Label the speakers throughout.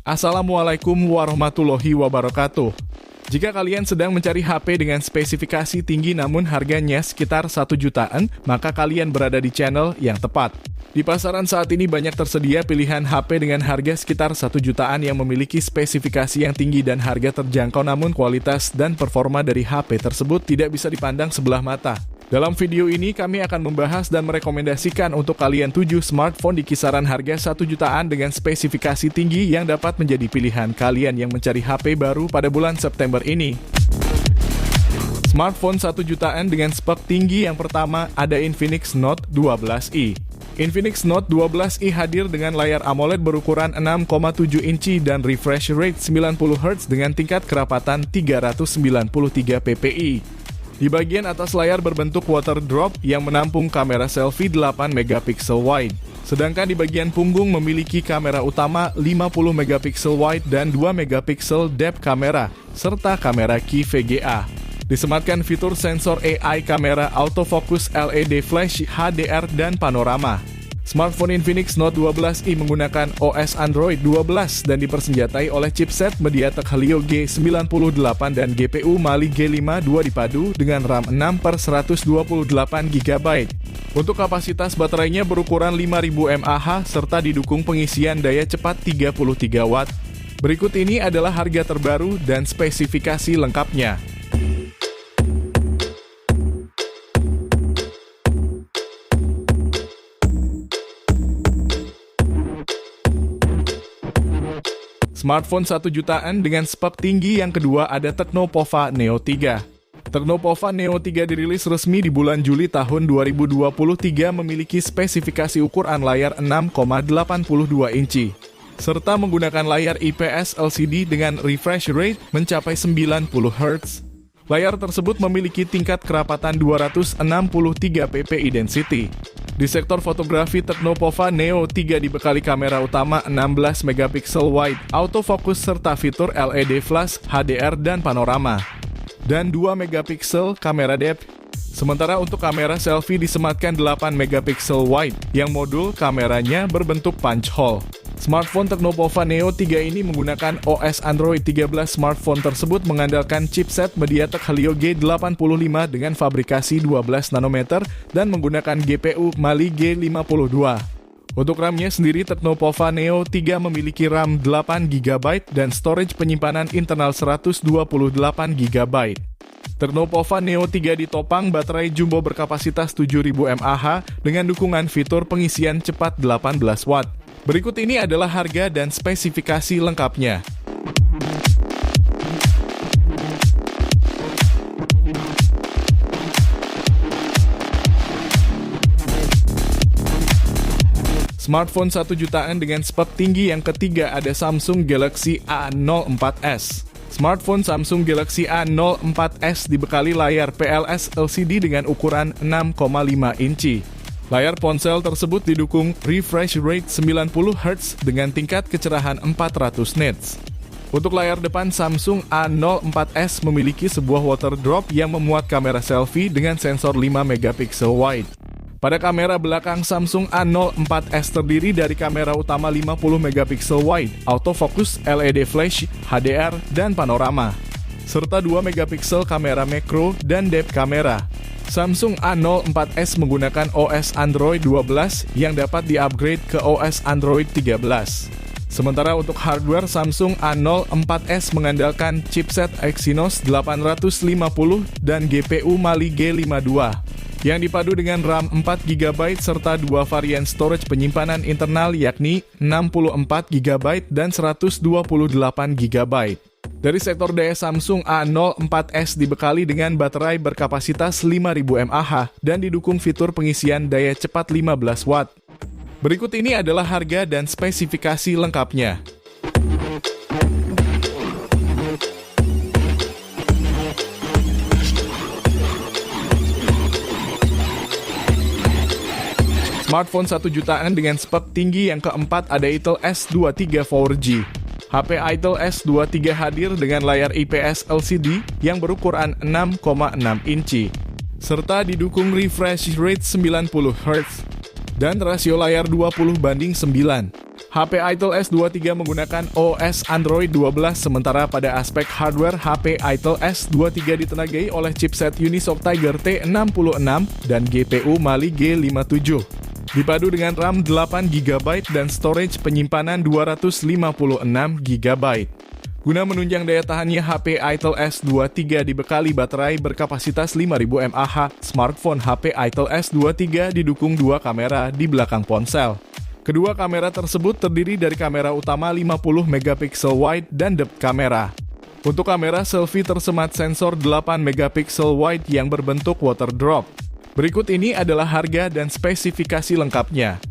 Speaker 1: Assalamualaikum warahmatullahi wabarakatuh. Jika kalian sedang mencari HP dengan spesifikasi tinggi namun harganya sekitar 1 jutaan, maka kalian berada di channel yang tepat. Di pasaran saat ini banyak tersedia pilihan HP dengan harga sekitar 1 jutaan yang memiliki spesifikasi yang tinggi dan harga terjangkau, namun kualitas dan performa dari HP tersebut tidak bisa dipandang sebelah mata. Dalam video ini kami akan membahas dan merekomendasikan untuk kalian 7 smartphone di kisaran harga 1 jutaan dengan spesifikasi tinggi yang dapat menjadi pilihan kalian yang mencari HP baru pada bulan September ini. Smartphone 1 jutaan dengan spek tinggi yang pertama ada Infinix Note 12i. Infinix Note 12i hadir dengan layar AMOLED berukuran 6,7 inci dan refresh rate 90Hz dengan tingkat kerapatan 393 ppi. Di bagian atas layar berbentuk water drop yang menampung kamera selfie 8 megapiksel wide. Sedangkan di bagian punggung memiliki kamera utama 50 megapiksel wide dan 2 megapiksel depth kamera, serta kamera key VGA. Disematkan fitur sensor AI, kamera autofocus, LED flash, HDR, dan panorama. Smartphone Infinix Note 12i menggunakan OS Android 12 dan dipersenjatai oleh chipset MediaTek Helio G98 dan GPU Mali G52 dipadu dengan RAM 6/128GB. Untuk kapasitas baterainya berukuran 5000 mAh serta didukung pengisian daya cepat 33 Watt. Berikut ini adalah harga terbaru dan spesifikasi lengkapnya. Smartphone 1 jutaan dengan spek tinggi yang kedua ada Tecno Pova Neo 3. Tecno Pova Neo 3 dirilis resmi di bulan Juli tahun 2023, memiliki spesifikasi ukuran layar 6,82 inci, serta menggunakan layar IPS LCD dengan refresh rate mencapai 90Hz. Layar tersebut memiliki tingkat kerapatan 263 ppi density. Di sektor fotografi, Tecno Pova Neo 3 dibekali kamera utama 16 megapiksel wide, autofocus serta fitur LED flash, HDR, dan panorama. Dan 2 megapiksel kamera depth. Sementara untuk kamera selfie disematkan 8 megapiksel wide, yang modul kameranya berbentuk punch hole. Smartphone Tecno Pova Neo 3 ini menggunakan OS Android 13. Smartphone tersebut mengandalkan chipset MediaTek Helio G85 dengan fabrikasi 12 nanometer dan menggunakan GPU Mali G52. Untuk RAM-nya sendiri, Tecno Pova Neo 3 memiliki RAM 8GB dan storage penyimpanan internal 128GB. Tecno Pova Neo 3 ditopang baterai jumbo berkapasitas 7000 mAh dengan dukungan fitur pengisian cepat 18 Watt. Berikut ini adalah harga dan spesifikasi lengkapnya. Smartphone 1 jutaan dengan spek tinggi yang ketiga ada Samsung Galaxy A04s. Smartphone Samsung Galaxy A04s dibekali layar PLS LCD dengan ukuran 6,5 inci. Layar ponsel tersebut didukung refresh rate 90Hz dengan tingkat kecerahan 400 nits. Untuk layar depan, Samsung A04s memiliki sebuah water drop yang memuat kamera selfie dengan sensor 5 megapiksel wide. Pada kamera belakang, Samsung A04s terdiri dari kamera utama 50 megapiksel wide, autofocus, LED flash, HDR, dan panorama, serta 2 megapiksel kamera makro dan depth kamera. Samsung A04s menggunakan OS Android 12 yang dapat di-upgrade ke OS Android 13. Sementara untuk hardware, Samsung A04s mengandalkan chipset Exynos 850 dan GPU Mali G52 yang dipadu dengan RAM 4GB serta 2 varian storage penyimpanan internal yakni 64GB dan 128GB. Dari sektor daya, Samsung A04s dibekali dengan baterai berkapasitas 5000 mAh dan didukung fitur pengisian daya cepat 15 Watt. Berikut ini adalah harga dan spesifikasi lengkapnya. Smartphone 1 jutaan dengan spek tinggi yang keempat ada Itel S23 4G. HP Itel S23 hadir dengan layar IPS LCD yang berukuran 6,6 inci, serta didukung refresh rate 90Hz dan rasio layar 20:9. HP Itel S23 menggunakan OS Android 12, sementara pada aspek hardware, HP Itel S23 ditenagai oleh chipset Unisoc Tiger T66 dan GPU Mali G57. Dipadu dengan RAM 8GB dan storage penyimpanan 256GB. Guna menunjang daya tahannya, HP Itel S23 dibekali baterai berkapasitas 5000 mAh. Smartphone HP Itel S23 didukung dua kamera di belakang ponsel. Kedua kamera tersebut terdiri dari kamera utama 50MP wide dan depth kamera. Untuk kamera selfie tersemat sensor 8MP wide yang berbentuk water drop. Berikut ini adalah harga dan spesifikasi lengkapnya.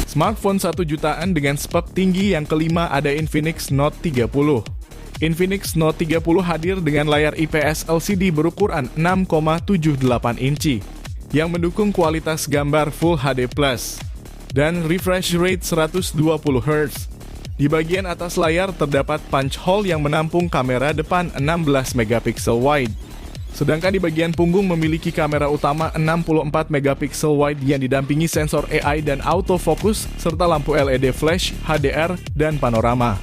Speaker 1: Smartphone 1 jutaan dengan spek tinggi yang kelima ada Infinix Note 30. Infinix Note 30 hadir dengan layar IPS LCD berukuran 6,78 inci yang mendukung kualitas gambar Full HD+, dan refresh rate 120 Hz. Di bagian atas layar terdapat punch hole yang menampung kamera depan 16MP wide. Sedangkan di bagian punggung memiliki kamera utama 64MP wide yang didampingi sensor AI dan autofocus serta lampu LED flash, HDR, dan panorama.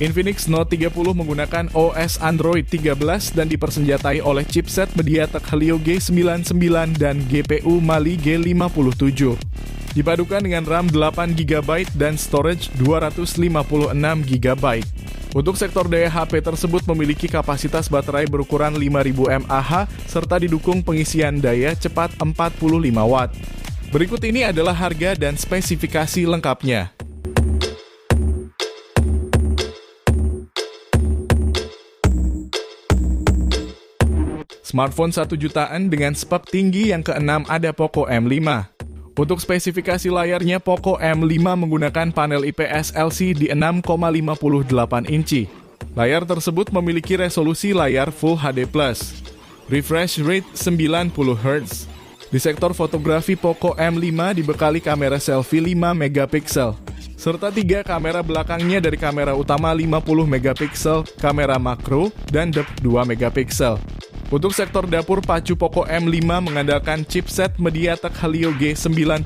Speaker 1: Infinix Note 30 menggunakan OS Android 13 dan dipersenjatai oleh chipset MediaTek Helio G99 dan GPU Mali G57. Dipadukan dengan RAM 8GB dan storage 256GB. Untuk sektor daya, HP tersebut memiliki kapasitas baterai berukuran 5000 mAh serta didukung pengisian daya cepat 45 Watt. Berikut ini adalah harga dan spesifikasi lengkapnya. Smartphone 1 jutaan dengan spek tinggi yang keenam ada Poco M5. Untuk spesifikasi layarnya, Poco M5 menggunakan panel IPS LCD 6,58 inci. Layar tersebut memiliki resolusi layar Full HD+, refresh rate 90 Hz. Di sektor fotografi, Poco M5 dibekali kamera selfie 5MP, serta 3 kamera belakangnya dari kamera utama 50MP, kamera makro, dan depth 2MP. Untuk sektor dapur, pacu Poco M5 mengandalkan chipset MediaTek Helio G99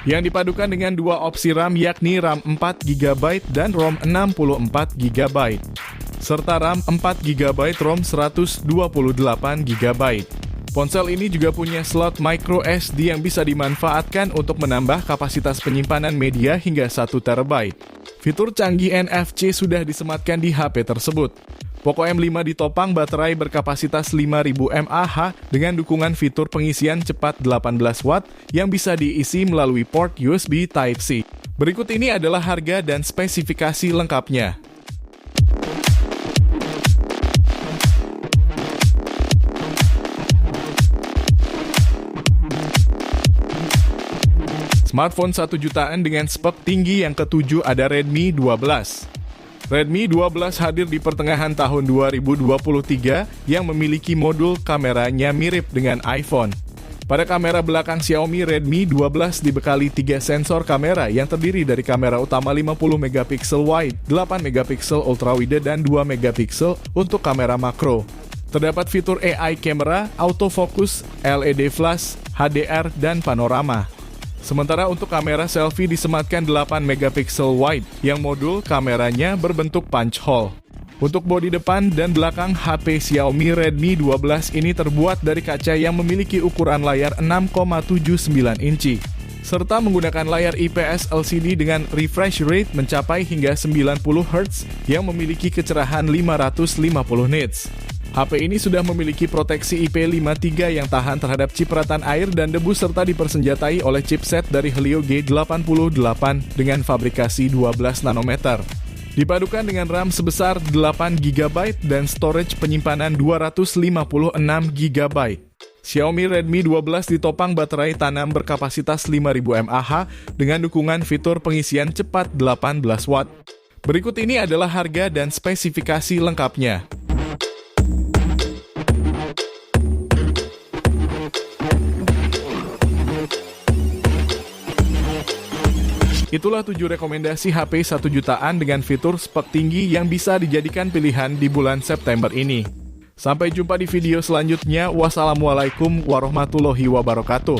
Speaker 1: yang dipadukan dengan dua opsi RAM, yakni RAM 4GB dan ROM 64GB, serta RAM 4GB ROM 128GB. Ponsel ini juga punya slot micro SD yang bisa dimanfaatkan untuk menambah kapasitas penyimpanan media hingga 1TB. Fitur canggih NFC sudah disematkan di HP tersebut. Poco M5 ditopang baterai berkapasitas 5000 mAh dengan dukungan fitur pengisian cepat 18 Watt yang bisa diisi melalui port USB Type-C. Berikut ini adalah harga dan spesifikasi lengkapnya. Smartphone 1 jutaan dengan spek tinggi yang ketujuh ada Redmi 12. Redmi 12 hadir di pertengahan tahun 2023 yang memiliki modul kameranya mirip dengan iPhone. Pada kamera belakang Xiaomi, Redmi 12 dibekali 3 sensor kamera yang terdiri dari kamera utama 50MP wide, 8MP ultrawide, dan 2MP untuk kamera makro. Terdapat fitur AI camera, autofocus, LED flash, HDR, dan panorama. Sementara untuk kamera selfie disematkan 8MP wide yang modul kameranya berbentuk punch hole. Untuk bodi depan dan belakang HP Xiaomi Redmi 12 ini terbuat dari kaca yang memiliki ukuran layar 6,79 inci, serta menggunakan layar IPS LCD dengan refresh rate mencapai hingga 90 Hz yang memiliki kecerahan 550 nits. HP ini sudah memiliki proteksi IP53 yang tahan terhadap cipratan air dan debu serta dipersenjatai oleh chipset dari Helio G88 dengan fabrikasi 12 nanometer. Dipadukan dengan RAM sebesar 8GB dan storage penyimpanan 256GB. Xiaomi Redmi 12 ditopang baterai tanam berkapasitas 5000 mAh dengan dukungan fitur pengisian cepat 18 Watt. Berikut ini adalah harga dan spesifikasi lengkapnya. Itulah 7 rekomendasi HP 1 jutaan dengan fitur spek tinggi yang bisa dijadikan pilihan di bulan September ini. Sampai jumpa di video selanjutnya. Wassalamualaikum warahmatullahi wabarakatuh.